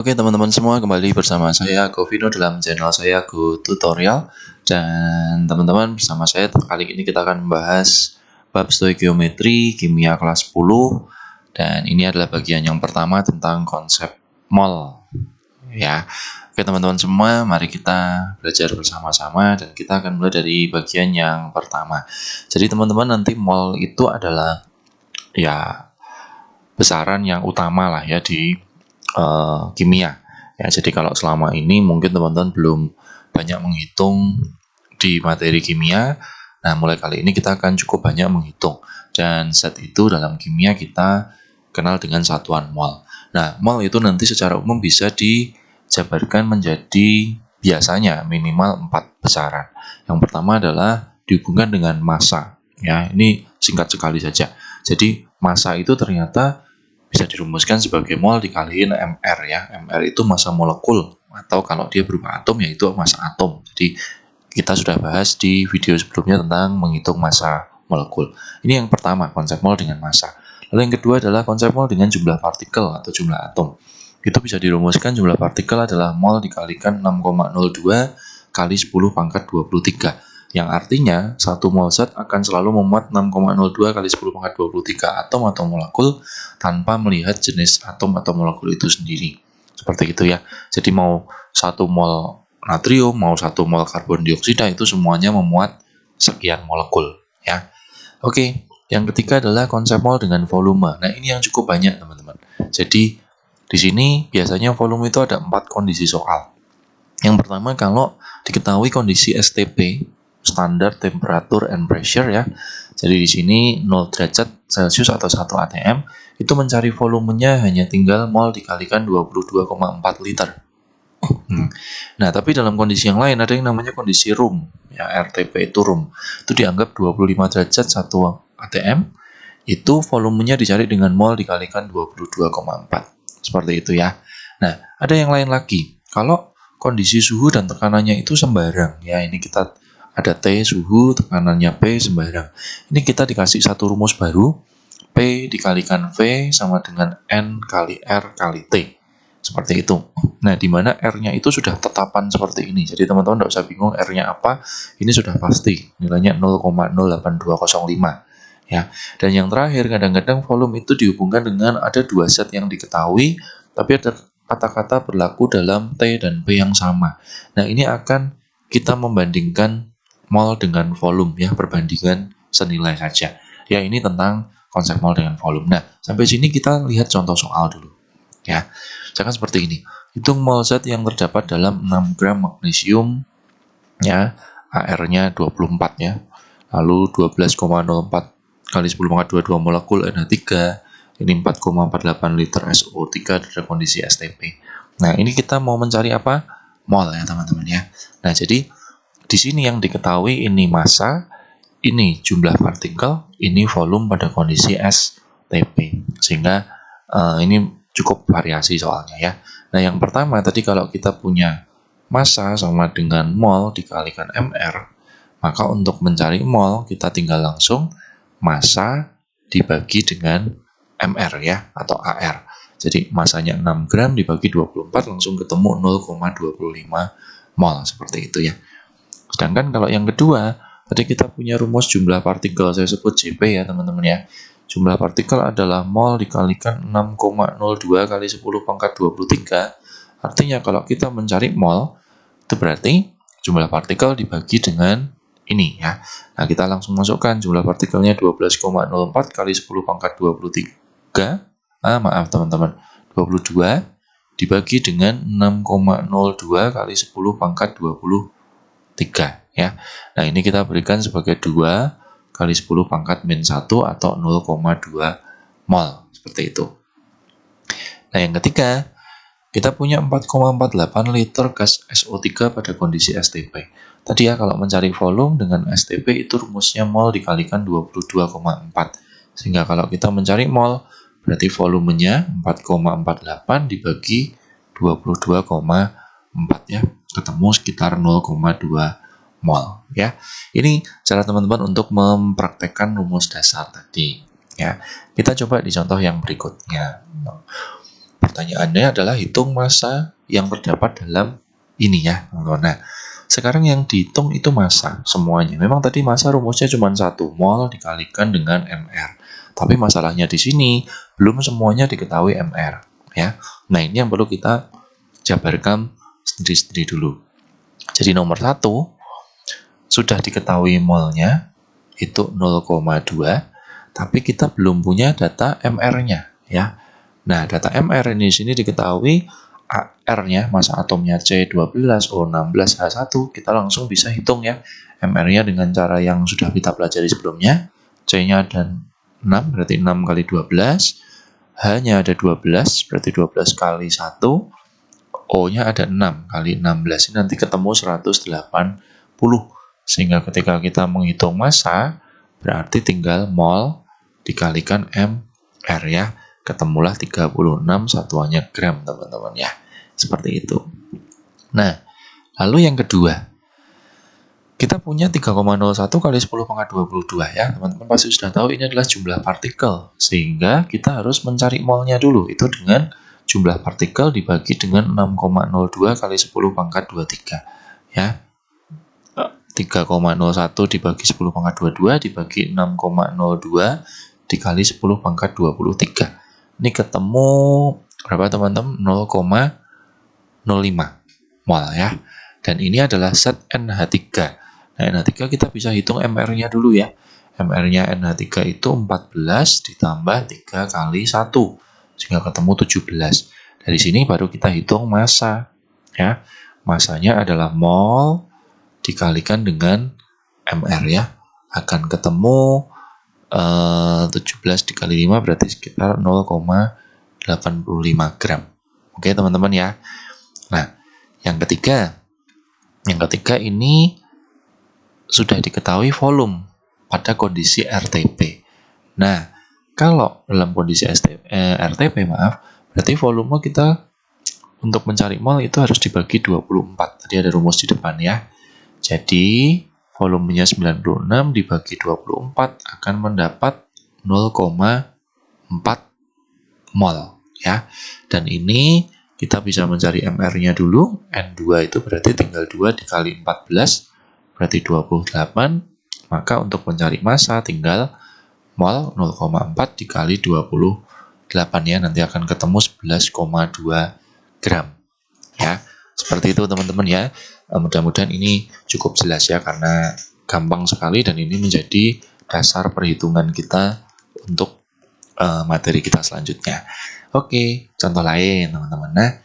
Oke teman-teman semua, kembali bersama saya Govino dalam channel saya Go Tutorial. Dan teman-teman, bersama saya kali ini kita akan membahas bab stoikiometri kimia kelas 10. Dan ini adalah bagian yang pertama tentang konsep mol. Ya, oke teman-teman semua, mari kita belajar bersama-sama dan kita akan mulai dari bagian yang pertama. Jadi teman-teman, nanti mol itu adalah besaran yang utama lah ya di kimia. Ya, jadi kalau selama ini mungkin teman-teman belum banyak menghitung di materi kimia, nah mulai kali ini kita akan cukup banyak menghitung. Dan saat itu dalam kimia kita kenal dengan satuan mol. Nah, mol itu nanti secara umum bisa dijabarkan menjadi biasanya minimal 4 besaran. Yang pertama adalah dihubungkan dengan massa. Ya, ini singkat sekali saja. Jadi massa itu ternyata bisa dirumuskan sebagai mol dikaliin mr ya. Mr itu massa molekul, atau kalau dia berupa atom yaitu massa atom. Jadi kita sudah bahas di video sebelumnya tentang menghitung massa molekul. Ini yang pertama, konsep mol dengan massa. Lalu yang kedua adalah konsep mol dengan jumlah partikel atau jumlah atom. Itu bisa dirumuskan jumlah partikel adalah mol dikalikan 6,02 kali 10 pangkat 23. Yang artinya, satu mol zat akan selalu memuat 6,02 kali 10 pangkat 23 atom atau molekul tanpa melihat jenis atom atau molekul itu sendiri. Seperti itu ya. Jadi mau 1 mol natrium, mau 1 mol karbon dioksida itu semuanya memuat sekian molekul ya. Oke, yang ketiga adalah konsep mol dengan volume. Nah, ini yang cukup banyak teman-teman. Jadi di sini biasanya volume itu ada 4 kondisi soal. Yang pertama, kalau diketahui kondisi STP, standar temperature and pressure ya. Jadi di sini 0 derajat Celcius atau 1 atm, itu mencari volumenya hanya tinggal mol dikalikan 22,4 liter. Nah, tapi dalam kondisi yang lain ada yang namanya kondisi room, ya RTP itu room. Itu dianggap 25 derajat 1 atm, itu volumenya dicari dengan mol dikalikan 22,4. Seperti itu ya. Nah, ada yang lain lagi. Kalau kondisi suhu dan tekanannya itu sembarang, ya ini kita ada T suhu, tekanannya P sembarang. Ini kita dikasih satu rumus baru, P dikalikan V sama dengan N kali R kali T. Seperti itu. Nah, di mana R-nya itu sudah tetapan seperti ini. Jadi teman-teman tidak usah bingung R-nya apa, ini sudah pasti. Nilainya 0,08205. Ya. Dan yang terakhir, kadang-kadang volume itu dihubungkan dengan ada 2 zat yang diketahui, tapi ada kata-kata berlaku dalam T dan P yang sama. Nah, ini akan kita membandingkan mol dengan volume ya, perbandingan senilai saja. Ya, ini tentang konsep mol dengan volume. Nah, sampai sini kita lihat contoh soal dulu. Ya. Misalkan seperti ini. Hitung mol zat yang terdapat dalam 6 gram magnesium ya, AR-nya 24 ya. Lalu 12,04 kali 10 pangkat 22 molekul NH3. Ini 4,48 liter SO3 dalam kondisi STP. Nah, ini kita mau mencari apa? Mol ya, teman-teman ya. Nah, jadi di sini yang diketahui ini massa, ini jumlah partikel, ini volume pada kondisi STP. Sehingga ini cukup variasi soalnya ya. Nah, yang pertama tadi kalau kita punya massa sama dengan mol dikalikan mr, maka untuk mencari mol kita tinggal langsung massa dibagi dengan mr ya, atau AR. Jadi massanya 6 gram dibagi 24 langsung ketemu 0,25 mol, seperti itu ya. Sedangkan kalau yang kedua, tadi kita punya rumus jumlah partikel, saya sebut JP ya teman-teman ya. Jumlah partikel adalah mol dikalikan 6,02 kali 10 pangkat 23. Artinya kalau kita mencari mol, itu berarti jumlah partikel dibagi dengan ini ya. Nah, kita langsung masukkan jumlah partikelnya 12,04 kali 10 pangkat 23. Maaf teman-teman, 22 dibagi dengan 6,02 kali 10 pangkat 23 ya. Nah, ini kita berikan sebagai 2 kali 10 pangkat min 1 atau 0,2 mol, seperti itu. Nah, yang ketiga, kita punya 4,48 liter gas SO3 pada kondisi STP. Tadi ya, kalau mencari volume dengan STP itu rumusnya mol dikalikan 22,4. Sehingga kalau kita mencari mol, berarti volumenya 4,48 dibagi 22,4 ya. Ketemu sekitar 0,2 mol ya. Ini cara teman-teman untuk mempraktekkan rumus dasar tadi ya. Kita coba di contoh yang berikutnya. pertanyaannya adalah hitung massa yang terdapat dalam ini ya, teman-teman. Nah, sekarang yang dihitung itu massa semuanya. Memang tadi massa rumusnya cuma 1 mol dikalikan dengan mR. Tapi masalahnya di sini belum semuanya diketahui mR ya. Nah, ini yang perlu kita jabarkan sendiri-sendiri dulu. Jadi nomor 1 sudah diketahui molnya itu 0,2, tapi kita belum punya data mR-nya ya. Nah, data MR ini di sini diketahui R-nya, massa atomnya C12O16H1, kita langsung bisa hitung ya. MR-nya dengan cara yang sudah kita pelajari sebelumnya. C-nya ada 6, berarti 6 kali 12. H-nya ada 12, berarti 12 kali 1. O-nya ada 6 kali 16. Ini nanti ketemu 180. Sehingga ketika kita menghitung massa, berarti tinggal mol dikalikan MR ya. Ketemulah 36 satuannya gram, teman-teman ya. Seperti itu. Nah, lalu yang kedua, kita punya 3,01 kali 10 pangkat 22 ya. Teman-teman pasti sudah tahu ini adalah jumlah partikel. Sehingga kita harus mencari molnya dulu. Itu dengan jumlah partikel dibagi dengan 6,02 kali 10 pangkat 23 ya. 3,01 dibagi 10 pangkat 22 dibagi 6,02 dikali 10 pangkat 23. Ini ketemu berapa teman-teman? 0,05 mol ya. Dan ini adalah zat NH3. Nah, NH3 kita bisa hitung MR-nya dulu ya. MR-nya NH3 itu 14 ditambah 3 kali 1. Sehingga ketemu 17. Dari sini baru kita hitung massa ya. Massanya adalah mol dikalikan dengan MR ya. Akan ketemu 17 dikali 5 berarti sekitar 0,85 gram. Oke teman-teman ya. Nah, yang ketiga ini sudah diketahui volume pada kondisi RTP. Nah, kalau dalam kondisi RTP berarti volume kita untuk mencari mol itu harus dibagi 24. Tadi ada rumus di depan ya. Jadi volumenya 96 dibagi 24 akan mendapat 0,4 mol ya. Dan ini kita bisa mencari MR-nya dulu. N2 itu berarti tinggal 2 dikali 14 berarti 28. Maka untuk mencari massa tinggal mol 0,4 dikali 28 ya. Nanti akan ketemu 11,2 gram ya. Seperti itu teman-teman ya. Mudah-mudahan ini cukup jelas ya, karena gampang sekali dan ini menjadi dasar perhitungan kita untuk materi kita selanjutnya. Oke, contoh lain teman-teman. Nah,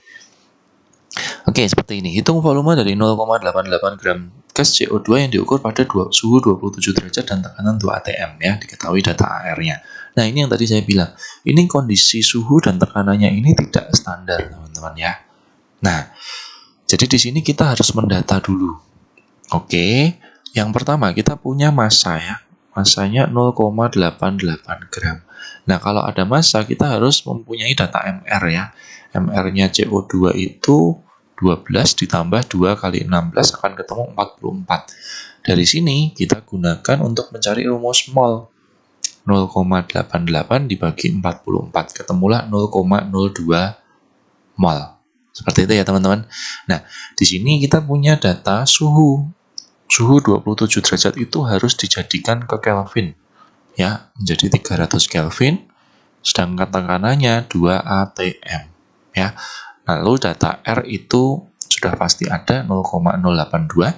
oke seperti ini. Hitung volume dari 0,88 gram gas CO2 yang diukur pada suhu 27 derajat dan tekanan 2 atm ya. Diketahui data AR-nya. Nah, ini yang tadi saya bilang. Ini kondisi suhu dan tekanannya ini tidak standar teman-teman ya. Nah, jadi di sini kita harus mendata dulu. Oke, yang pertama kita punya massa ya. Massanya 0,88 gram. Nah, kalau ada massa kita harus mempunyai data MR ya. MR-nya CO2 itu 12 ditambah 2 kali 16 akan ketemu 44. Dari sini kita gunakan untuk mencari rumus mol. 0,88 dibagi 44 ketemulah 0,02 mol. Seperti itu ya teman-teman. Nah, di sini kita punya data suhu. Suhu 27 derajat itu harus dijadikan ke Kelvin. Ya, menjadi 300 Kelvin. Sedangkan tekanannya 2 atm. Ya. Lalu data R itu sudah pasti ada 0,082.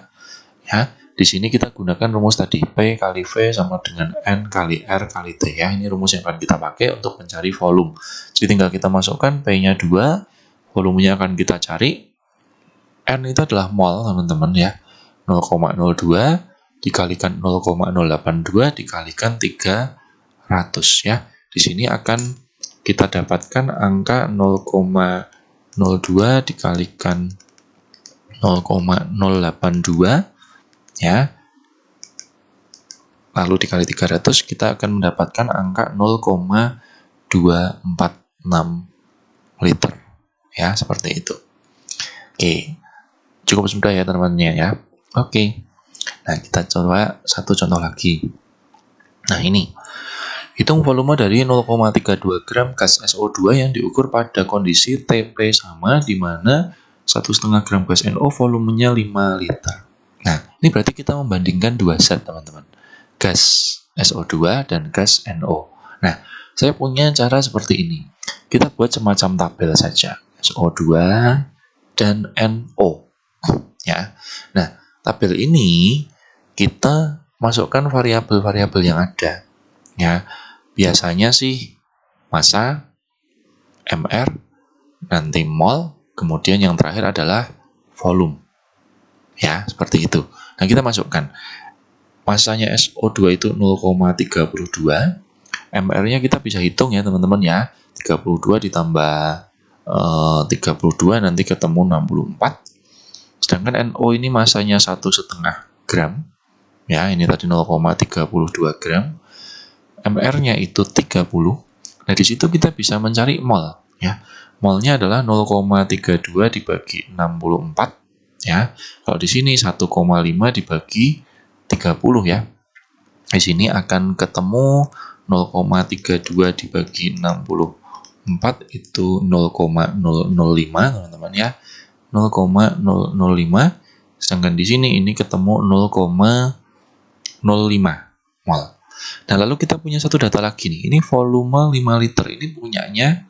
Ya. Di sini kita gunakan rumus tadi. P kali V sama dengan N kali R kali T. Ya, ini rumus yang akan kita pakai untuk mencari volume. Jadi tinggal kita masukkan P-nya 2. Volumenya akan kita cari. N itu adalah mol, teman-teman ya. 0,02 dikalikan 0,082 dikalikan 300 ya. Di sini akan kita dapatkan angka 0,02 dikalikan 0,082 ya. Lalu dikali 300 kita akan mendapatkan angka 0,246 liter. Ya, seperti itu. Oke, cukup mudah ya teman-teman ya. Oke, nah kita coba satu contoh lagi. Nah ini Hitung volume dari 0,32 gram gas SO2 yang diukur pada kondisi TP sama di mana 1,5 gram gas NO volumenya 5 liter. Nah, ini berarti kita membandingkan dua zat, teman-teman. Gas SO2 dan gas NO. Nah, saya punya cara seperti ini. Kita buat semacam tabel saja. SO2 dan NO. Ya. Nah, tabel ini kita masukkan variabel-variabel yang ada. Ya. Biasanya sih massa, mR, nanti mol, kemudian yang terakhir adalah volume. Ya, seperti itu. Nah, kita masukkan. Massanya SO2 itu 0,32. MR-nya kita bisa hitung ya, teman-teman ya. 32 ditambah 32 nanti ketemu 64. Sedangkan NO ini massanya 1,5 gram. Ya, ini tadi 0,32 gram. MR-nya itu 30. Nah, di situ kita bisa mencari mol, ya. Molnya adalah 0,32 dibagi 64, ya. Kalau di sini 1,5 dibagi 30, ya. Di sini akan ketemu 0,32 dibagi 64 itu 0,005, teman-teman ya. 0,005. Sedangkan di sini ini ketemu 0,05 mol. Nah, lalu kita punya satu data lagi nih. Ini volume 5 liter. Ini punyanya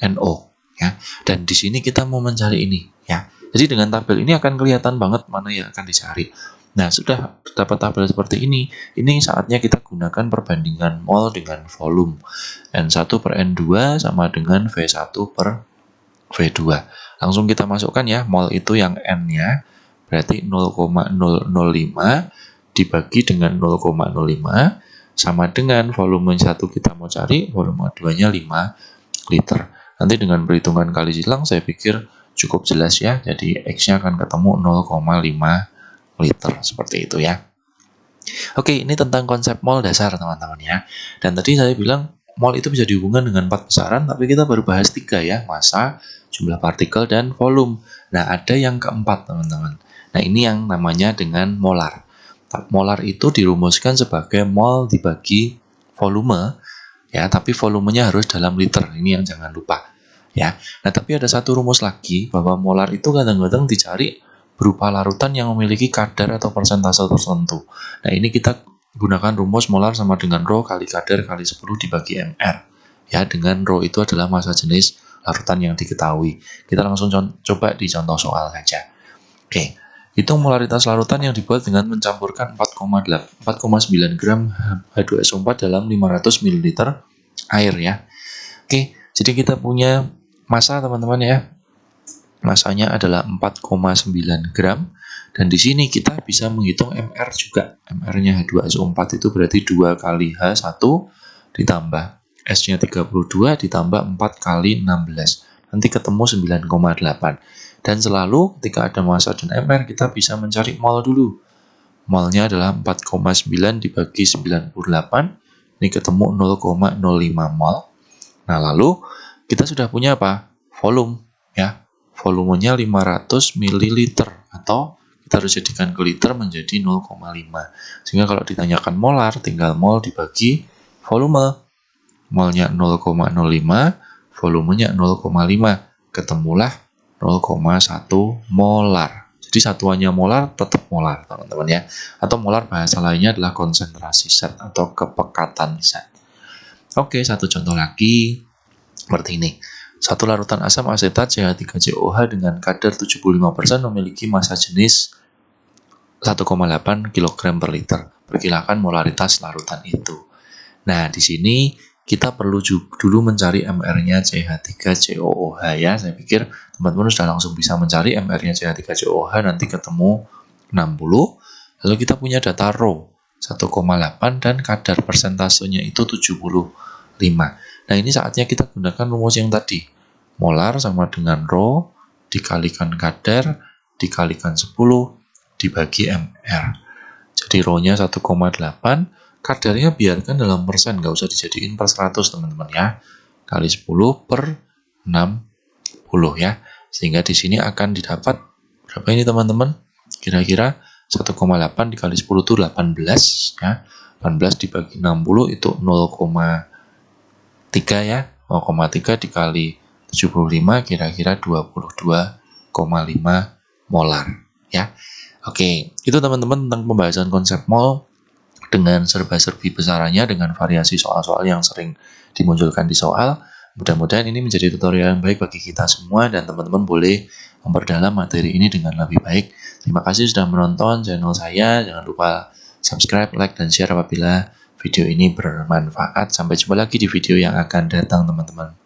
NO, ya. Dan di sini kita mau mencari ini, ya. Jadi dengan tabel ini akan kelihatan banget mana yang akan dicari. Nah, sudah dapat tabel seperti ini saatnya kita gunakan perbandingan mol dengan volume. N1 per N2 sama dengan V1 per V2. Langsung kita masukkan ya, mol itu yang N-nya, berarti 0,005 dibagi dengan 0,05 sama dengan volume 1 kita mau cari, volume 2-nya 5 liter. Nanti dengan perhitungan kali silang saya pikir cukup jelas ya. Jadi X-nya akan ketemu 0,5 liter seperti itu ya. Oke, ini tentang konsep mol dasar teman-teman ya. Dan tadi saya bilang mol itu bisa dihubungkan dengan 4 besaran, tapi kita baru bahas 3 ya, massa, jumlah partikel, dan volume. Nah, ada yang keempat teman-teman. Nah, ini yang namanya dengan molar. Molar itu dirumuskan sebagai mol dibagi volume, ya, tapi volumenya harus dalam liter. Ini yang jangan lupa, ya. Nah, tapi ada satu rumus lagi bahwa molar itu kadang-kadang dicari berupa larutan yang memiliki kadar atau persentase tertentu. Nah, ini kita gunakan rumus molar sama dengan Rho kali kadar kali 10 dibagi mR. Ya, dengan Rho itu adalah massa jenis larutan yang diketahui. Kita langsung coba di contoh soal saja. Oke. Hitung molaritas larutan yang dibuat dengan mencampurkan 4,9 gram H2SO4 dalam 500 ml air ya. Oke, jadi kita punya massa teman-teman ya. Massanya adalah 4,9 gram dan di sini kita bisa menghitung MR juga. MR-nya H2SO4 itu berarti 2 kali H1 ditambah S-nya 32 ditambah 4 kali 16. Nanti ketemu 9,8. Dan selalu ketika ada massa dan MR kita bisa mencari mol dulu. Molnya adalah 4,9 dibagi 98. Ini ketemu 0,05 mol. Nah, lalu kita sudah punya apa? Volume ya. Volumenya 500 ml atau kita harus jadikan ke liter menjadi 0,5. Sehingga kalau ditanyakan molar tinggal mol dibagi volume. Molnya 0,05, volumenya 0,5. Ketemulah 0,1 molar. Jadi satuannya molar tetap molar, teman-teman ya. Atau molar bahasa lainnya adalah konsentrasi zat atau kepekatan zat. Oke, satu contoh lagi seperti ini. Satu larutan asam asetat CH3COH dengan kadar 75% memiliki massa jenis 1,8 kg per liter. Perkirakan molaritas larutan itu. Nah, di sini kita perlu dulu mencari MR-nya CH3COOH ya. Saya pikir teman-teman sudah langsung bisa mencari MR-nya CH3COOH, nanti ketemu 60. Lalu kita punya data Rho 1,8 dan kadar persentasenya itu 75. Nah, ini saatnya kita gunakan rumus yang tadi. Molar sama dengan Rho dikalikan kadar dikalikan 10 dibagi MR. Jadi Rho-nya 1,8. Kadarnya biarkan dalam persen, nggak usah dijadiin per 100 teman-teman ya. Kali 10 per 60 ya. Sehingga di sini akan didapat berapa ini teman-teman? Kira-kira 1,8 dikali 10 itu 18 ya. 18 dibagi 60 itu 0,3 ya. 0,3 dikali 75 kira-kira 22,5 molar ya. Oke, itu teman-teman tentang pembahasan konsep mol dengan serba-serbi besarannya, dengan variasi soal-soal yang sering dimunculkan di soal. Mudah-mudahan ini menjadi tutorial yang baik bagi kita semua dan teman-teman boleh memperdalam materi ini dengan lebih baik. Terima kasih sudah menonton channel saya. Jangan lupa subscribe, like, dan share apabila video ini bermanfaat. Sampai jumpa lagi di video yang akan datang, teman-teman.